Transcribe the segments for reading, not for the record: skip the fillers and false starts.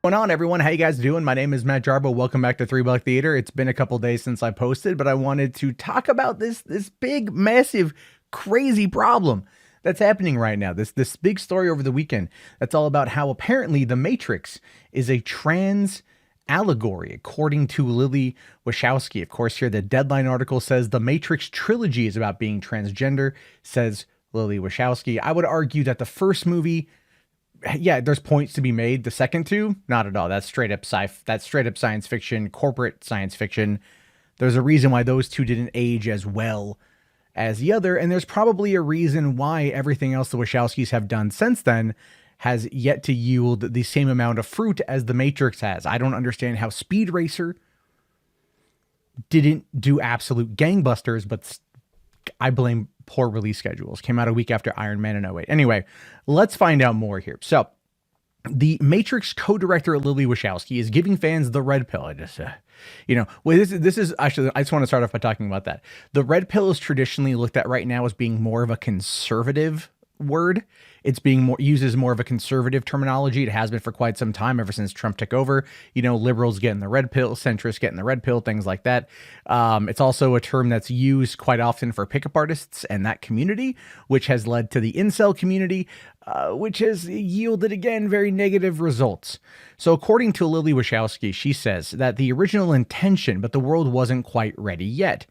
What's going on, everyone? How you guys doing? My name is Matt Jarbo. Welcome back to 3 Buck Theater. It's been a couple days since I posted, but I wanted to talk about this big, massive, crazy problem that's happening right now. This big story over the weekend that's all about how apparently The Matrix is a trans allegory, according to Lily Wachowski. Of course, here the Deadline article says The Matrix trilogy is about being transgender, says Lily Wachowski. I would argue that the first movie, yeah, there's points to be made. The second two, not at all. That's straight up that's straight up science fiction, corporate science fiction. There's a reason why those two didn't age as well as the other, and there's probably a reason why everything else the Wachowskis have done since then has yet to yield the same amount of fruit as The Matrix has. I don't understand how Speed Racer didn't do absolute gangbusters, but I blame poor release schedules. Came out a week after Iron Man in '08. Anyway, let's find out more here. So, the Matrix co-director Lily Wachowski is giving fans the red pill. I just, well, this is actually, I just want to start off by talking about that. The red pill is traditionally looked at right now as being more of a conservative word. It's being more uses more of a conservative terminology. It has been for quite some time, ever since Trump took over. Liberals getting the red pill, centrists getting the red pill, things like that. It's also a term that's used quite often for pickup artists and that community, which has led to the incel community, which has yielded, again, very negative results. So according to Lily Wachowski, she says that the original intention, but the world wasn't quite ready yet.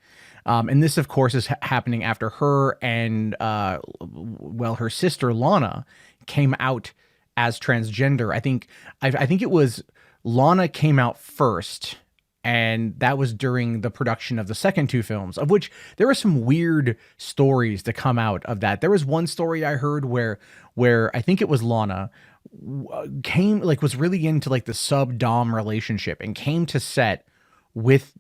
And this, of course, is happening after her and, her sister Lana came out as transgender. I think it was Lana came out first, and that was during the production of the second two films, of which there were some weird stories to come out of that. There was one story I heard where I think it was Lana was really into like the sub-dom relationship and came to set with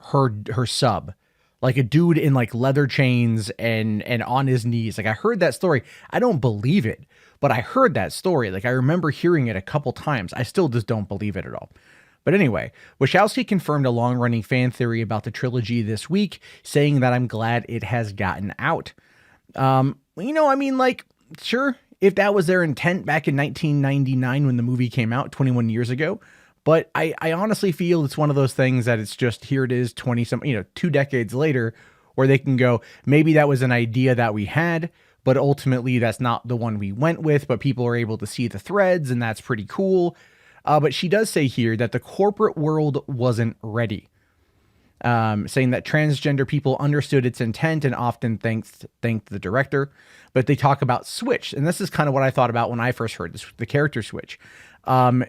her sub, like a dude in like leather chains and on his knees. Like, I heard that story. I don't believe it, but I heard that story. Like, I remember hearing it a couple times. I still just don't believe it at all. But anyway, Wachowski confirmed a long-running fan theory about the trilogy this week, saying that I'm glad it has gotten out. Sure, if that was their intent back in 1999 when the movie came out 21 years ago, but I honestly feel it's one of those things that it's just, here it is 2 decades later, where they can go, maybe that was an idea that we had, but ultimately that's not the one we went with, but people are able to see the threads, and that's pretty cool. But she does say here that the corporate world wasn't ready, saying that transgender people understood its intent and often thanked the director. But they talk about Switch, and this is kind of what I thought about when I first heard this. The character Switch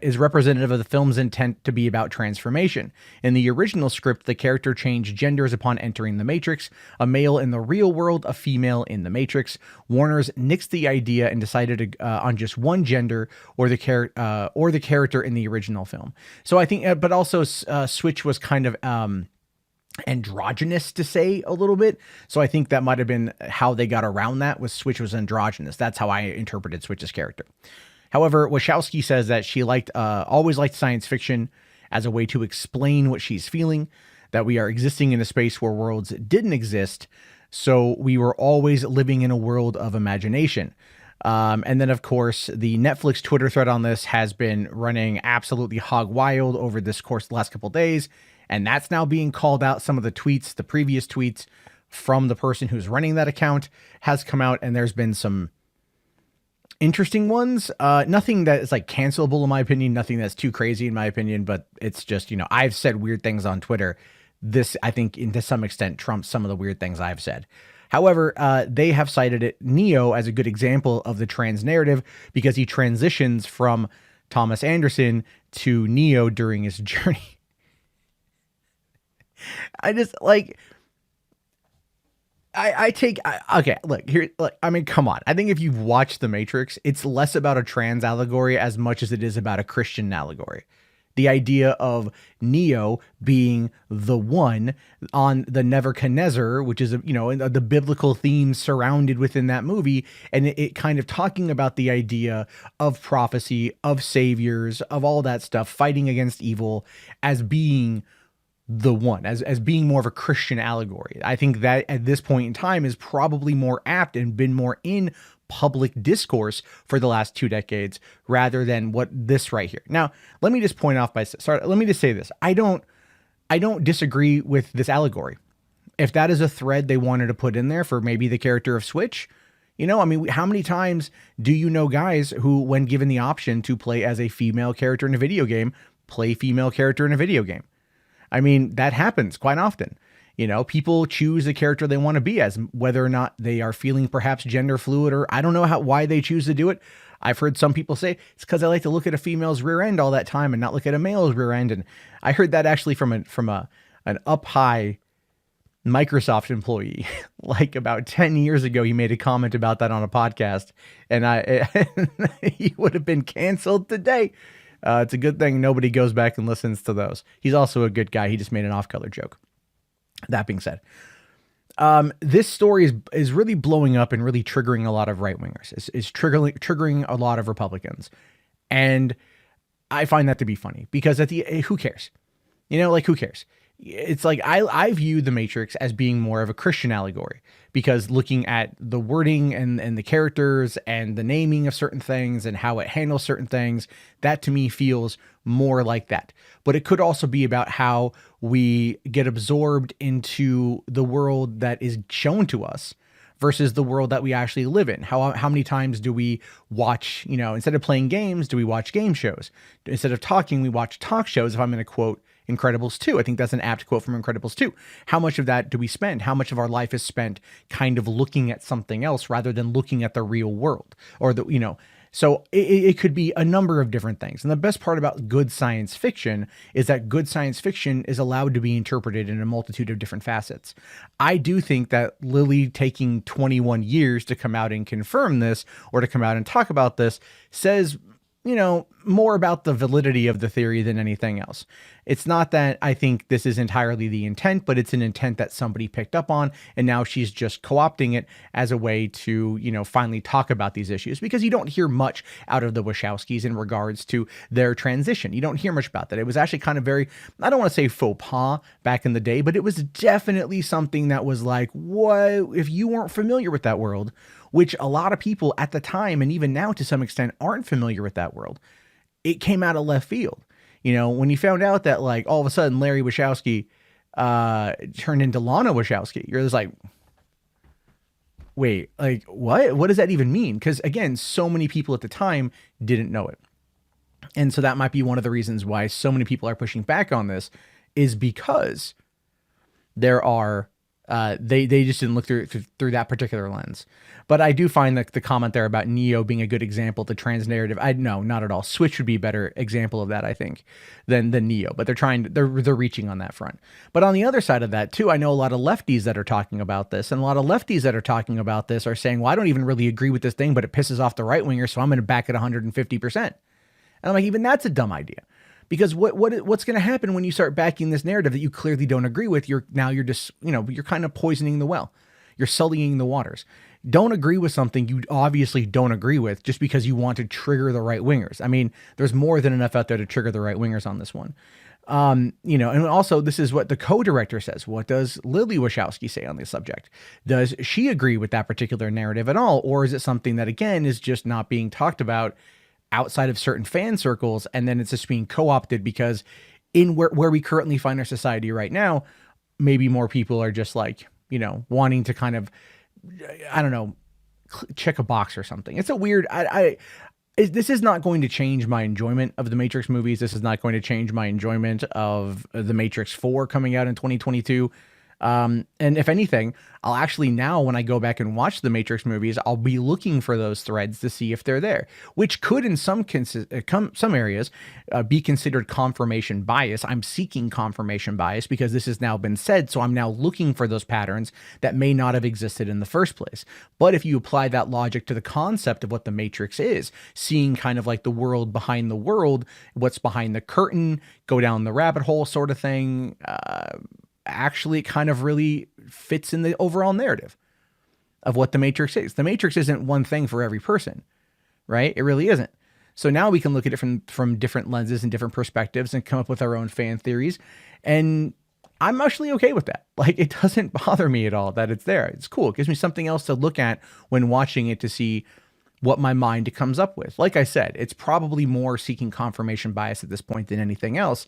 is representative of the film's intent to be about transformation. In the original script, the character changed genders upon entering the Matrix, a male in the real world, a female in the Matrix. Warner's nixed the idea and decided on just one gender or the character in the original film. So I think, but also Switch was kind of androgynous, to say a little bit. So I think that might have been how they got around that, was Switch was androgynous. That's how I interpreted Switch's character. However, Wachowski says that she always liked science fiction as a way to explain what she's feeling, that we are existing in a space where worlds didn't exist, so we were always living in a world of imagination. And then, of course, the Netflix Twitter thread on this has been running absolutely hog wild over this course the last couple of days, and that's now being called out. Some of the tweets, the previous tweets from the person who's running that account has come out, and there's been some interesting ones. Nothing that is like cancelable in my opinion, nothing that's too crazy in my opinion, but it's just, I've said weird things on Twitter. This, I think, to some extent trumps some of the weird things I've said. However, they have cited Neo as a good example of the trans narrative because he transitions from Thomas Anderson to Neo during his journey. Okay, look here. Look, I mean, come on. I think if you've watched The Matrix, it's less about a trans allegory as much as it is about a Christian allegory. The idea of Neo being the one on the Nebuchadnezzar, which is, the biblical themes surrounded within that movie. And it kind of talking about the idea of prophecy, of saviors, of all that stuff, fighting against evil as being the one, as being more of a Christian allegory. I think that at this point in time is probably more apt and been more in public discourse for the last 2 decades rather than what this right here. Now, let me just point off by sorry, let me just say this. I don't disagree with this allegory. If that is a thread they wanted to put in there for maybe the character of Switch, you know, I mean, how many times do you know guys who, when given the option to play as a female character in a video game, play female character in a video game? I mean, that happens quite often. You know, people choose the character they want to be as, whether or not they are feeling perhaps gender fluid, or I don't know why they choose to do it. I've heard some people say it's because I like to look at a female's rear end all that time and not look at a male's rear end. And I heard that actually from an up high Microsoft employee, like about 10 years ago. He made a comment about that on a podcast, and he would have been canceled today. It's a good thing nobody goes back and listens to those. He's also a good guy. He just made an off-color joke. That being said, this story is really blowing up and really triggering a lot of right-wingers. Is triggering a lot of Republicans. And I find that to be funny because who cares? You know, like, who cares? It's like, I view The Matrix as being more of a Christian allegory, because looking at the wording and the characters and the naming of certain things and how it handles certain things, that to me feels more like that. But it could also be about how we get absorbed into the world that is shown to us versus the world that we actually live in. How many times do we watch, you know, instead of playing games, do we watch game shows? Instead of talking, we watch talk shows, if I'm going to quote Incredibles 2. I think that's an apt quote from Incredibles 2. How much of that do we spend? How much of our life is spent kind of looking at something else rather than looking at the real world? Or the, you know, so it could be a number of different things. And the best part about good science fiction is that good science fiction is allowed to be interpreted in a multitude of different facets. I do think that Lily taking 21 years to come out and confirm this, or to come out and talk about this, says, you know, more about the validity of the theory than anything else. It's not that I think this is entirely the intent, but it's an intent that somebody picked up on, and now she's just co-opting it as a way to, you know, finally talk about these issues, because you don't hear much out of the Wachowskis in regards to their transition. You don't hear much about that. It was actually kind of very, I don't want to say faux pas back in the day, but it was definitely something that was like, what, if you weren't familiar with that world, which a lot of people at the time, and even now to some extent, aren't familiar with that world. It came out of left field. You know, when you found out that, like, all of a sudden Larry Wachowski turned into Lana Wachowski, you're just like, wait, like, what? What does that even mean? Because, again, so many people at the time didn't know it. And so that might be one of the reasons why so many people are pushing back on this, is because there are they just didn't look through that particular lens. But I do find that the comment there about Neo being a good example of the trans narrative, no, not at all. Switch would be a better example of that, I think, than Neo. But they're reaching on that front. But on the other side of that too, I know a lot of lefties that are talking about this, and a lot of lefties that are talking about this are saying, well, I don't even really agree with this thing, but it pisses off the right wingers, so I'm going to back it 150%. And I'm like, even that's a dumb idea. Because what's going to happen when you start backing this narrative that you clearly don't agree with? You're just, you know, you're kind of poisoning the well. You're sullying the waters. Don't agree with something you obviously don't agree with just because you want to trigger the right wingers. I mean, there's more than enough out there to trigger the right wingers on this one. You know, and also this is what the co-director says. What does Lily Wachowski say on this subject? Does she agree with that particular narrative at all? Or is it something that, again, is just not being talked about outside of certain fan circles, and then it's just being co-opted because in where we currently find our society right now, maybe more people are just like, you know, wanting to kind of, I don't know, check a box or something. It's a weird, this is not going to change my enjoyment of the Matrix movies. This is not going to change my enjoyment of the Matrix 4 coming out in 2022. And if anything, I'll actually now, when I go back and watch the Matrix movies, I'll be looking for those threads to see if they're there, which could in some areas be considered confirmation bias. I'm seeking confirmation bias because this has now been said. So I'm now looking for those patterns that may not have existed in the first place. But if you apply that logic to the concept of what the Matrix is, seeing kind of like the world behind the world, what's behind the curtain, go down the rabbit hole sort of thing, actually it kind of really fits in the overall narrative of what the Matrix is. The Matrix isn't one thing for every person, right? It really isn't. So now we can look at it from different lenses and different perspectives and come up with our own fan theories. And I'm actually okay with that. Like, it doesn't bother me at all that it's there. It's cool. It gives me something else to look at when watching it to see what my mind comes up with. Like I said, it's probably more seeking confirmation bias at this point than anything else,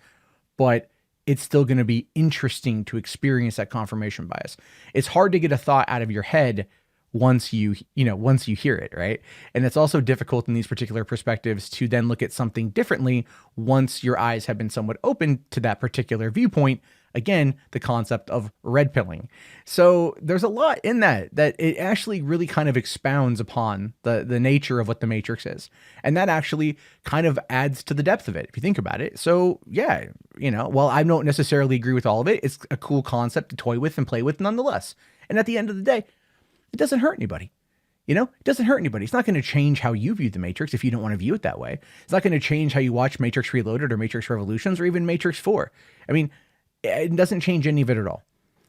but it's still going to be interesting to experience that confirmation bias. It's hard to get a thought out of your head once once you hear it, right? And it's also difficult in these particular perspectives to then look at something differently once your eyes have been somewhat open to that particular viewpoint. Again, the concept of red pilling. So there's a lot in that it actually really kind of expounds upon the nature of what the Matrix is. And that actually kind of adds to the depth of it, if you think about it. So yeah, while I don't necessarily agree with all of it, it's a cool concept to toy with and play with nonetheless. And at the end of the day, it doesn't hurt anybody. It doesn't hurt anybody. It's not going to change how you view the Matrix if you don't want to view it that way. It's not going to change how you watch Matrix Reloaded or Matrix Revolutions or even Matrix 4. I mean, it doesn't change any of it at all.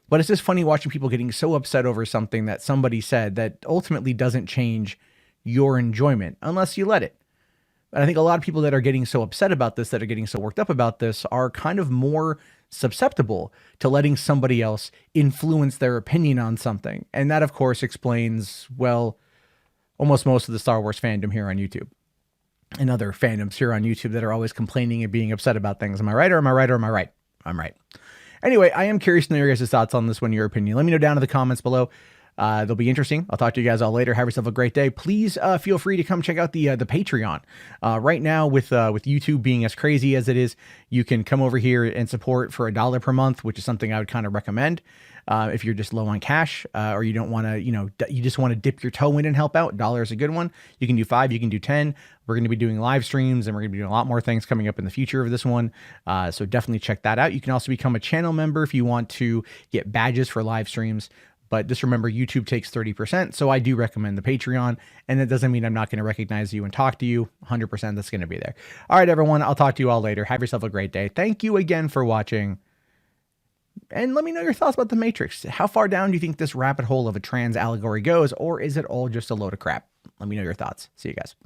But it's just funny watching people getting so upset over something that somebody said that ultimately doesn't change your enjoyment unless you let it. And I think a lot of people that are getting so upset about this, that are getting so worked up about this, are kind of more susceptible to letting somebody else influence their opinion on something. And that, of course, explains, well, almost most of the Star Wars fandom here on YouTube and other fandoms here on YouTube that are always complaining and being upset about things. Am I right or am I right or am I right? I'm right. Anyway, I am curious to know your guys' thoughts on this one, your opinion. Let me know down in the comments below. They'll be interesting. I'll talk to you guys all later. Have yourself a great day. Please feel free to come check out the Patreon. Right now, with YouTube being as crazy as it is, you can come over here and support for $1 per month, which is something I would kind of recommend. If you're just low on cash, or you don't want to, you just want to dip your toe in and help out, $1 is a good one. You can do 5, you can do 10. We're going to be doing live streams, and we're going to be doing a lot more things coming up in the future of this one. So definitely check that out. You can also become a channel member if you want to get badges for live streams. But just remember, YouTube takes 30%. So I do recommend the Patreon. And that doesn't mean I'm not going to recognize you and talk to you. 100% that's going to be there. All right, everyone. I'll talk to you all later. Have yourself a great day. Thank you again for watching. And let me know your thoughts about the Matrix. How far down do you think this rabbit hole of a trans allegory goes? Or is it all just a load of crap? Let me know your thoughts. See you guys.